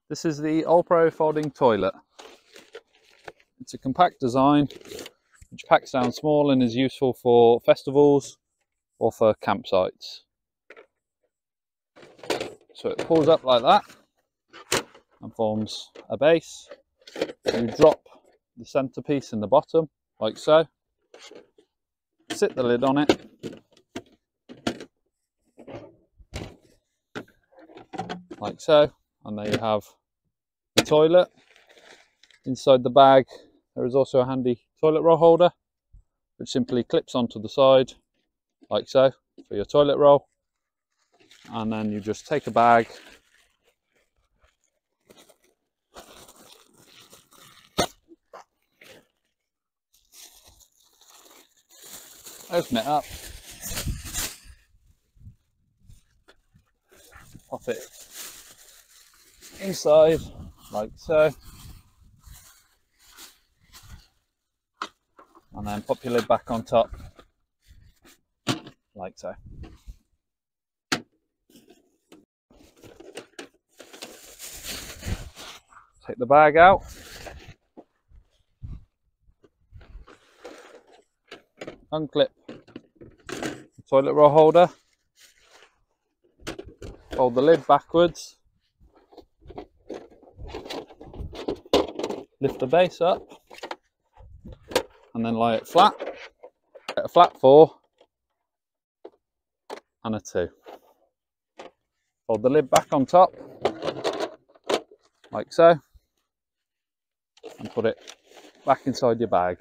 This is the OLPRO Folding Toilet. It's a compact design which packs down small and is useful for festivals or for campsites. So it pulls up like that and forms a base. You drop the centerpiece in the bottom like so, sit the lid on it, like so, and there you have the toilet. Inside the bag there is also a handy toilet roll holder which simply clips onto the side like so for your toilet roll, and then you just take a bag, open it up, pop it inside like so, and then pop your lid back on top like so. Take the bag out, unclip the toilet roll holder, fold the lid backwards, lift the base up, and then lie it flat. Get a flat 4 and a 2. Fold the lid back on top like so, and put it back inside your bag.